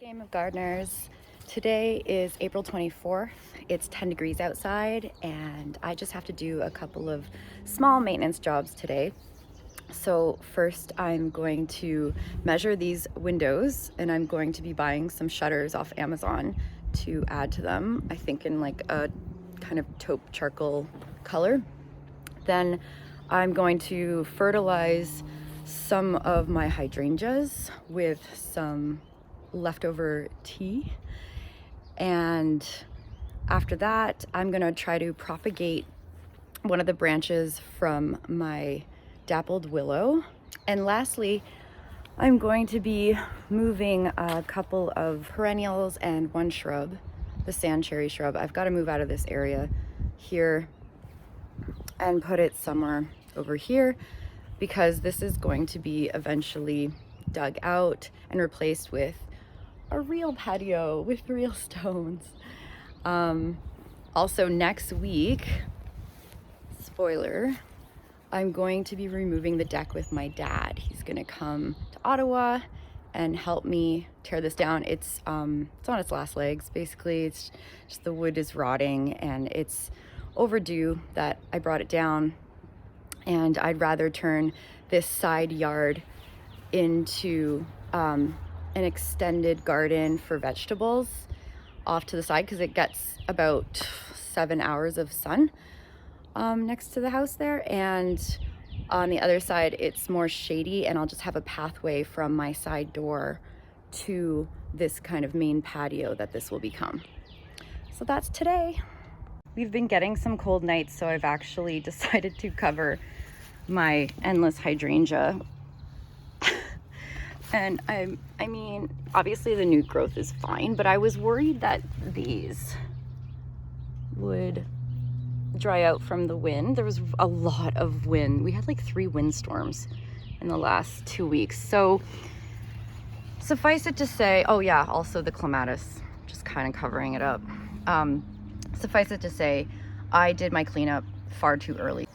Game of gardeners. Today is April 24th. It's 10 degrees outside and I just have to do a couple of small maintenance jobs today. So first I'm going to measure these windows and I'm going to be buying some shutters off Amazon to add to them, I think in like a kind of taupe charcoal color. Then I'm going to fertilize some of my hydrangeas with some leftover tea, and after that I'm gonna try to propagate one of the branches from my dappled willow. And lastly, I'm going to be moving a couple of perennials and one shrub, the Sandcherry shrub. I've got to move out of this area here and put it somewhere over here because this is going to be eventually dug out and replaced with a real patio with real stones. Also next week, spoiler, I'm going to be removing the deck with my dad. He's gonna come to Ottawa and help me tear this down. It's on its last legs. Basically, it's just the wood is rotting and it's overdue that I brought it down. And I'd rather turn this side yard into an extended garden for vegetables off to the side because it gets about 7 hours of sun next to the house there, and on the other side it's more shady and I'll just have a pathway from my side door to this kind of main patio that this will become. So that's today. We've been getting some cold nights, so I've actually decided to cover my endless hydrangea. And I mean, obviously the new growth is fine, but I was worried that these would dry out from the wind. There was a lot of wind. We had like 3 windstorms in the last 2 weeks. So suffice it to say, oh yeah, also the clematis, just kind of covering it up. Suffice it to say, I did my cleanup far too early.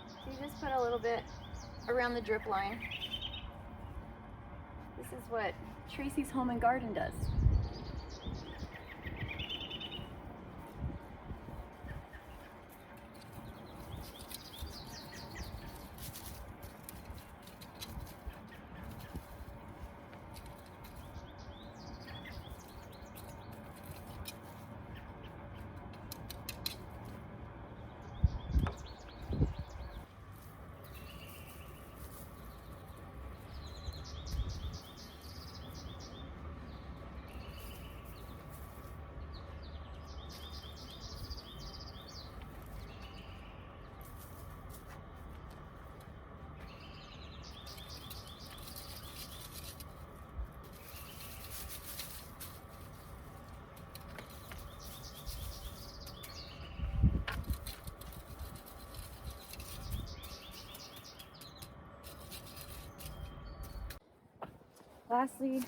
So you just put a little bit around the drip line. This is what Tracy's Home and Garden does. Lastly,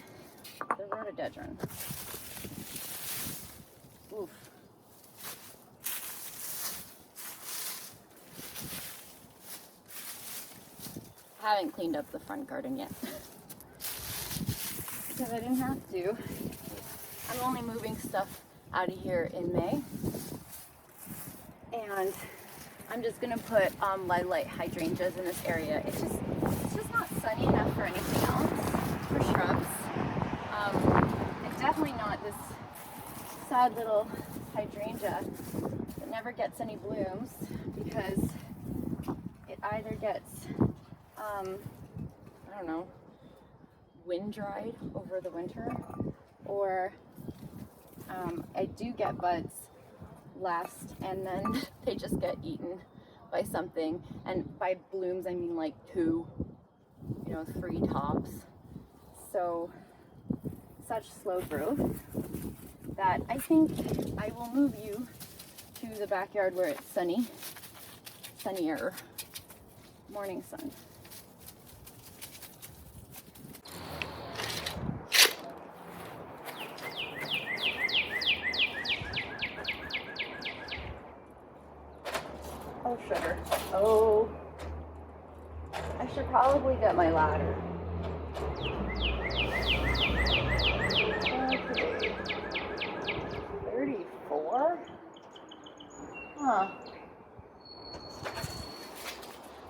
the Rhododentron. Oof. I haven't cleaned up the front garden yet because I didn't have to. I'm only moving stuff out of here in May, and I'm just gonna put light hydrangeas in this area. It's just not sunny enough for anything else, for shrubs. And definitely not this sad little hydrangea that never gets any blooms because it either gets I don't know, wind dried over the winter, or I do get buds last and then they just get eaten by something. And by blooms I mean like 2, 3 tops. So such slow growth that I think I will move you to the backyard where it's sunnier morning sun. I should probably get my ladder. Okay. 34? Huh.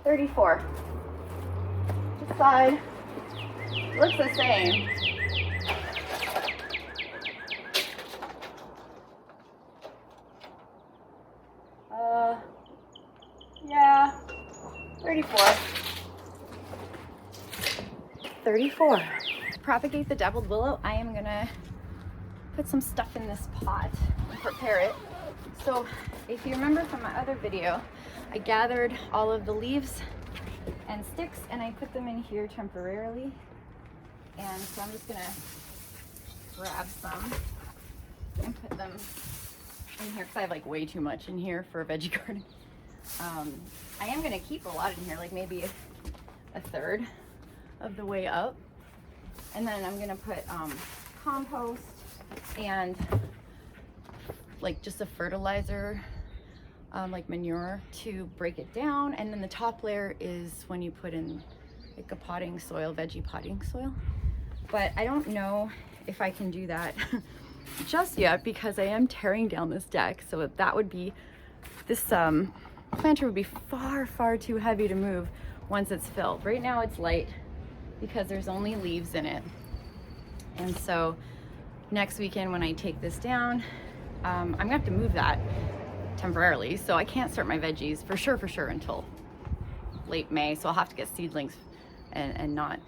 34. This side looks the same. Yeah, 34. 34. To propagate the dappled willow, I am gonna put some stuff in this pot and prepare it. So if you remember from my other video, I gathered all of the leaves and sticks and I put them in here temporarily. And so I'm just gonna grab some and put them in here because I have like way too much in here for a veggie garden. I am gonna keep a lot in here, like maybe a third of the way up. And then I'm gonna put compost and like just a fertilizer, like manure to break it down. And then the top layer is when you put in like a potting soil, veggie potting soil. But I don't know if I can do that just yet because I am tearing down this deck. So that would be, this planter would be far, far too heavy to move once it's filled. Right now it's light because there's only leaves in it. And so next weekend when I take this down, I'm gonna have to move that temporarily. So I can't start my veggies for sure until late May. So I'll have to get seedlings and not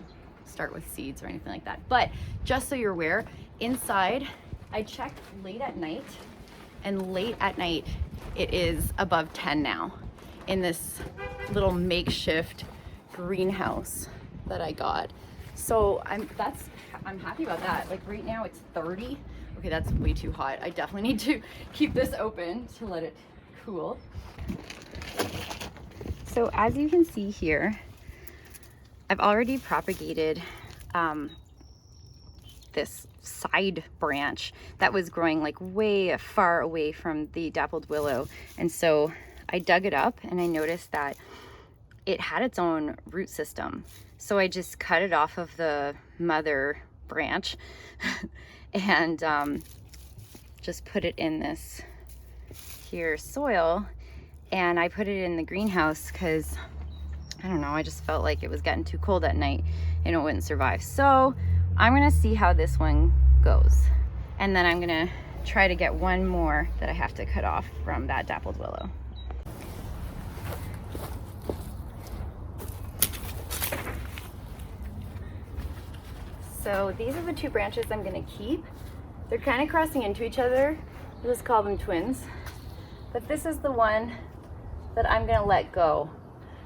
start with seeds or anything like that. But just so you're aware, inside I checked late at night, and late at night it is above 10 now in this little makeshift greenhouse that I got. So I'm happy about that. Like right now it's 30. Okay, that's way too hot. I definitely need to keep this open to let it cool. So as you can see here, I've already propagated this side branch that was growing like way far away from the dappled willow. And so I dug it up and I noticed that it had its own root system. So I just cut it off of the mother branch and just put it in this here soil. And I put it in the greenhouse because I don't know, I just felt like it was getting too cold at night and it wouldn't survive. So I'm gonna see how this one goes. And then I'm gonna try to get one more that I have to cut off from that dappled willow. So these are the two branches I'm gonna keep. They're kind of crossing into each other. We'll just call them twins. But this is the one that I'm gonna let go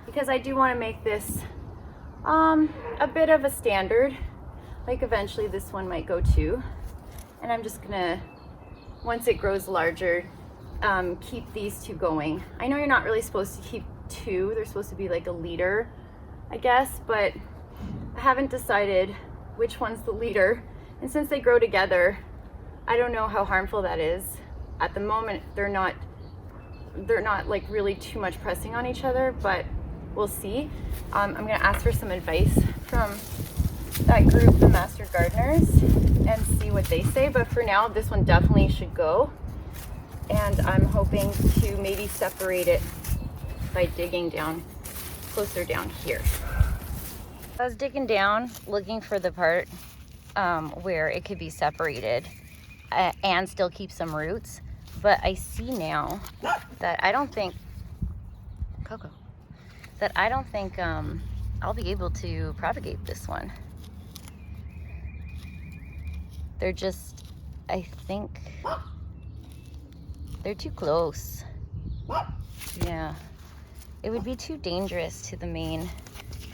because I do want to make this a bit of a standard. Like eventually this one might go too. And I'm just gonna, once it grows larger, keep these two going. I know you're not really supposed to keep two. They're supposed to be like a leader, I guess, but I haven't decided which one's the leader. And since they grow together, I don't know how harmful that is. At the moment, they're not like really too much pressing on each other, but we'll see. I'm gonna ask for some advice from that group, the Master Gardeners, and see what they say. But for now, this one definitely should go. And I'm hoping to maybe separate it by digging down, closer down here. I was digging down, looking for the part where it could be separated and still keep some roots. But I see now that I don't think, Coco, that I don't think I'll be able to propagate this one. They're just, I think, they're too close. Yeah, it would be too dangerous to the main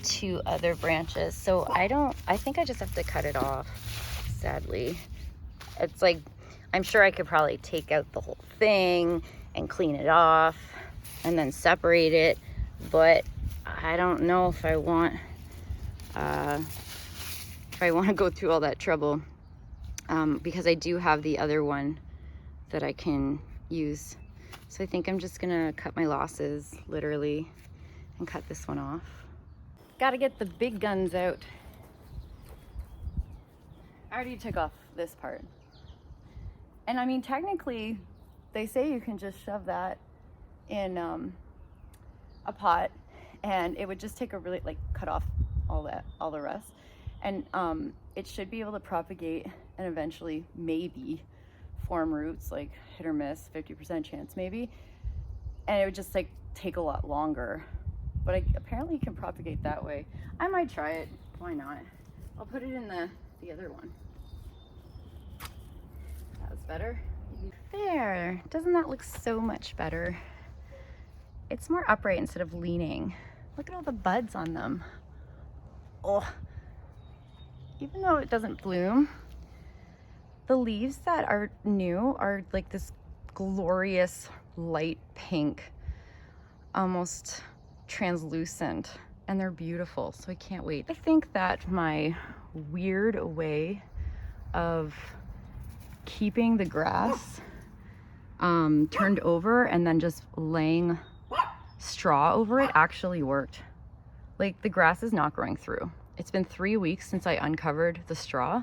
two other branches. So I think I just have to cut it off, sadly. It's like, I'm sure I could probably take out the whole thing and clean it off and then separate it, but I don't know if I want to go through all that trouble, because I do have the other one that I can use. So I think I'm just gonna cut my losses, literally, and cut this one off. Gotta get the big guns out. I already took off this part. And I mean, technically, they say you can just shove that in a pot and it would just take a really, like, cut off all the rest. And it should be able to propagate and eventually maybe form roots, like hit or miss, 50% chance maybe. And it would just like take a lot longer. But apparently you can propagate that way. I might try it, why not? I'll put it in the other one. That was better. There, doesn't that look so much better? It's more upright instead of leaning. Look at all the buds on them. Oh, even though it doesn't bloom, the leaves that are new are like this glorious light pink, almost translucent, and they're beautiful, so I can't wait. I think that my weird way of keeping the grass turned over and then just laying straw over it actually worked. Like, the grass is not growing through. It's been 3 weeks since I uncovered the straw,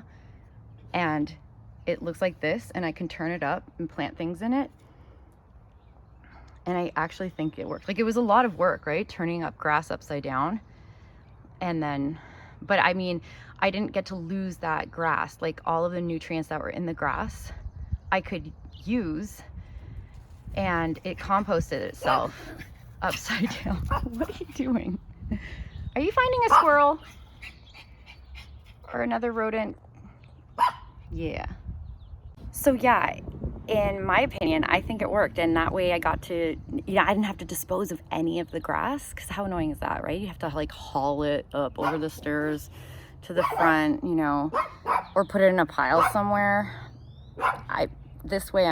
and it looks like this, and I can turn it up and plant things in it. And I actually think it worked. Like, it was a lot of work, right? Turning up grass upside down. And then, but I mean, I didn't get to lose that grass. Like, all of the nutrients that were in the grass, I could use, and it composted itself upside down. What are you doing? Are you finding a squirrel? Or another rodent? Yeah. So yeah, in my opinion, I think it worked, and that way I got to, I didn't have to dispose of any of the grass, because how annoying is that, right? You have to like haul it up over the stairs to the front, you know, or put it in a pile somewhere. This way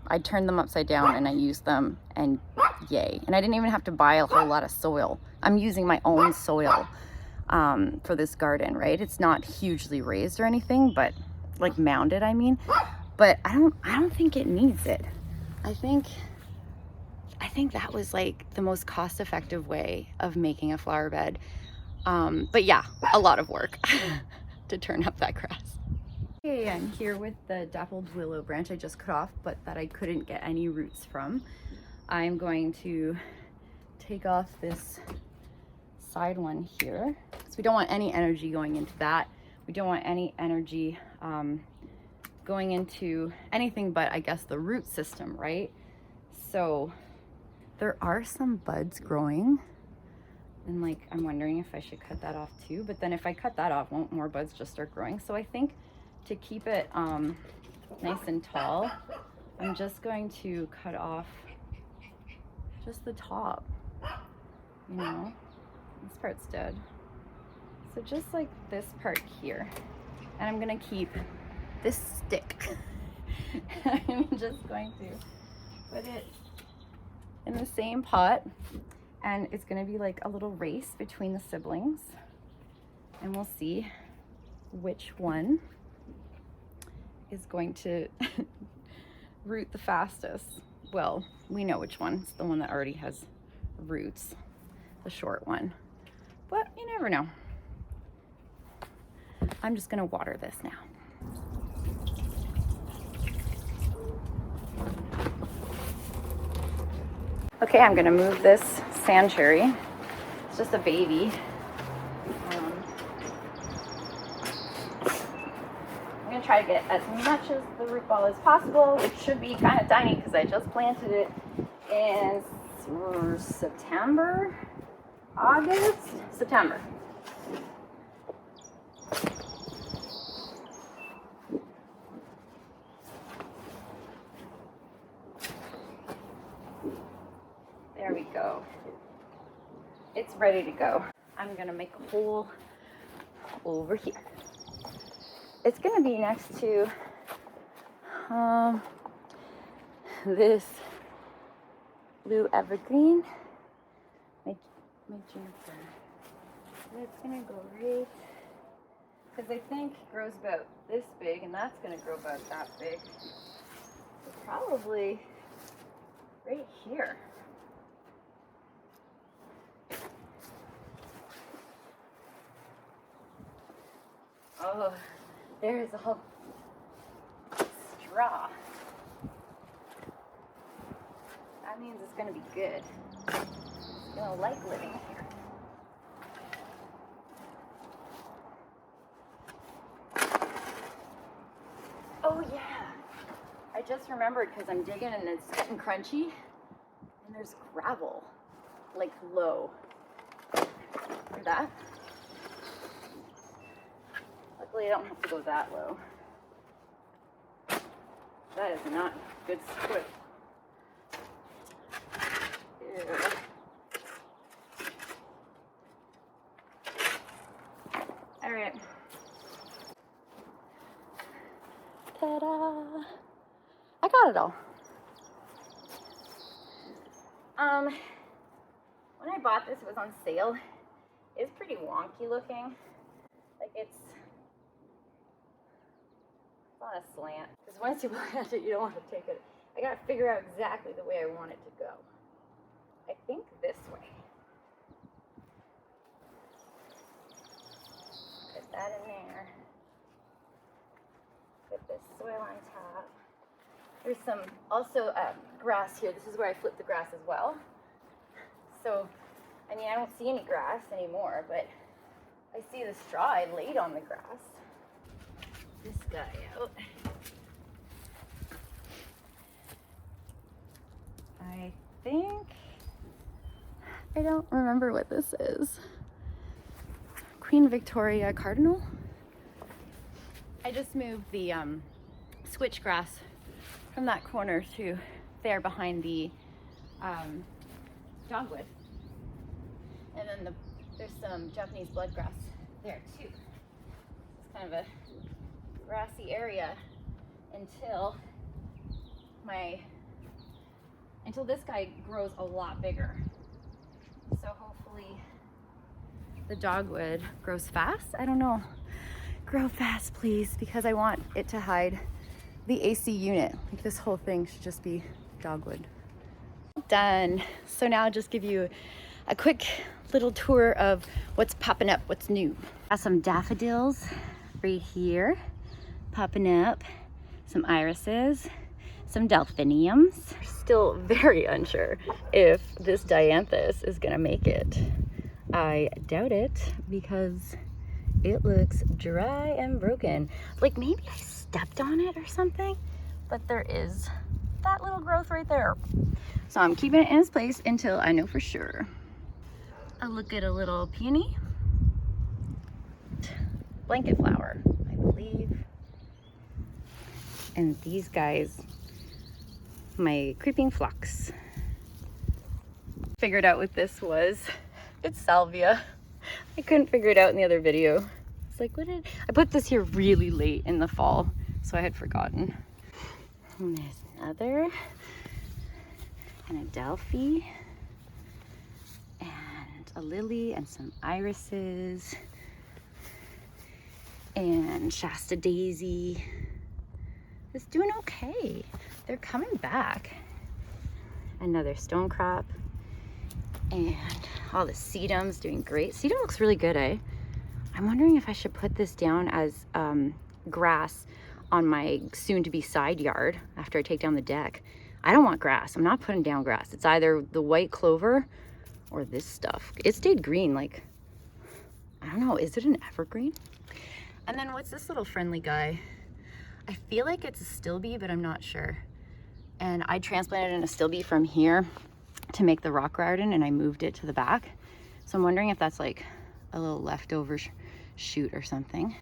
I turned them upside down and I used them, and yay. And I didn't even have to buy a whole lot of soil. I'm using my own soil for this garden, right? It's not hugely raised or anything, but like mounded, I mean. But I don't think it needs it. I think that was like the most cost-effective way of making a flower bed. But yeah, a lot of work to turn up that grass. Okay, I'm here with the Dappled Willow branch I just cut off, but that I couldn't get any roots from. I'm going to take off this side one here, because we don't want any energy going into that. We don't want any energy going into anything but, I guess, the root system, right? So there are some buds growing, and like, I'm wondering if I should cut that off too. But then if I cut that off, won't more buds just start growing? So I think to keep it nice and tall, I'm just going to cut off just the top, you know. This part's dead. So just like this part here. And I'm gonna keep this stick. I'm just going to put it in the same pot, and it's gonna be like a little race between the siblings, and we'll see which one is going to root the fastest. Well, we know which one. It's the one that already has roots, the short one. But you never know. I'm just gonna water this now. Okay, I'm gonna move this Sandcherry. It's just a baby. I'm gonna try to get as much of the root ball as possible, which should be kind of tiny because I just planted it in September. There we go. It's ready to go. I'm gonna make a hole over here. It's gonna be next to this blue evergreen, my juniper. It's gonna go right, because I think it grows about this big, and that's gonna grow about that big. So probably right here. Oh, there's all straw. That means it's gonna be good. It's gonna like living here. Oh yeah, I just remembered because I'm digging and it's getting crunchy and there's gravel, like low. Hear that? Luckily I don't have to go that low. That is not good squid. Ew. All right. Ta-da! I got it all. When I bought this, it was on sale. It's pretty wonky looking. Like it's on a slant. Because once you plant it, you don't want to take it. I gotta figure out exactly the way I want it to go. I think this way. Put that in there. Put this soil on top. There's some also grass here. This is where I flip the grass as well. So, I mean, I don't see any grass anymore, but I see the straw I laid on the grass. This guy out. I think, I don't remember what this is. Queen Victoria Cardinal. I just moved the switchgrass from that corner to there behind the dogwood. And then there's some Japanese bloodgrass there too. It's kind of a grassy area until this guy grows a lot bigger. So hopefully the dogwood grows fast. I don't know. Grow fast, please, because I want it to hide the AC unit. Like this whole thing should just be dogwood. Done. So now I'll just give you a quick little tour of what's popping up, what's new. Got some daffodils right here popping up, some irises, some delphiniums. Still very unsure if this dianthus is gonna make it. I doubt it because it looks dry and broken. Like maybe I stepped on it or something, but there is that little growth right there. So I'm keeping it in its place until I know for sure. A look at a little peony. Blanket flower, I believe. And these guys, my creeping phlox. Figured out what this was. It's salvia. I couldn't figure it out in the other video. It's like, I put this here really late in the fall, so I had forgotten. And there's another, and a Delphi, and a lily, and some irises, and Shasta daisy. It's doing okay. They're coming back. Another stone crop, and all the sedum's doing great. Sedum looks really good, eh? I'm wondering if I should put this down as grass on my soon-to-be side yard after I take down the deck. I don't want grass. I'm not putting down grass. It's either the white clover or this stuff. It stayed green, like, I don't know, is it an evergreen? And then what's this little friendly guy? I feel like it's a stilby, but I'm not sure. And I transplanted in a stilby from here to make the rock garden, and I moved it to the back. So I'm wondering if that's like a little leftover shoot or something.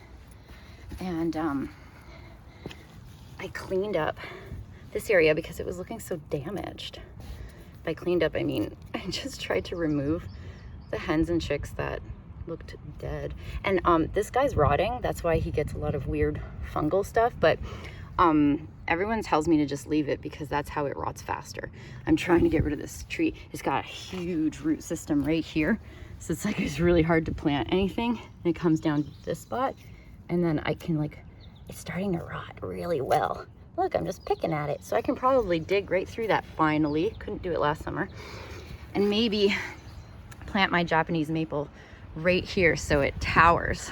And I cleaned up this area because it was looking so damaged. By cleaned up, I mean I just tried to remove the hens and chicks that looked dead. And this guy's rotting. That's why he gets a lot of weird fungal stuff. But everyone tells me to just leave it because that's how it rots faster. I'm trying to get rid of this tree. It's got a huge root system right here. So it's like, it's really hard to plant anything. And it comes down to this spot. And then I can it's starting to rot really well. Look, I'm just picking at it. So I can probably dig right through that finally. Couldn't do it last summer. And maybe plant my Japanese maple right here so it towers.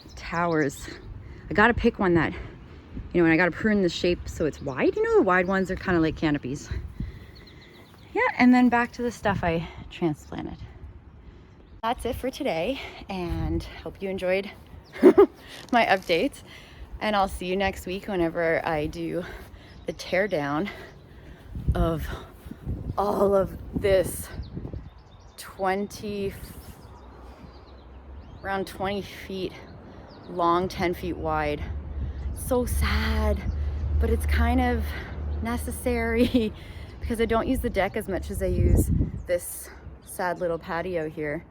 It towers. I gotta pick one that, you know, and I gotta prune the shape so it's wide. You know, the wide ones are kind of like canopies. Yeah, and then back to the stuff I transplanted. That's it for today, and hope you enjoyed my updates. And I'll see you next week whenever I do the tear down of all of this around 20 feet long, 10 feet wide. So sad, but it's kind of necessary because I don't use the deck as much as I use this sad little patio here,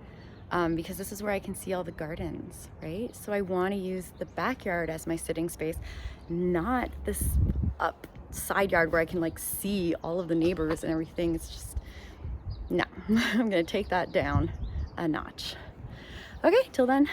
because this is where I can see all the gardens, right? So I want to use the backyard as my sitting space, not this up side yard where I can like see all of the neighbors and everything. It's just, no, I'm gonna take that down a notch. Okay, till then,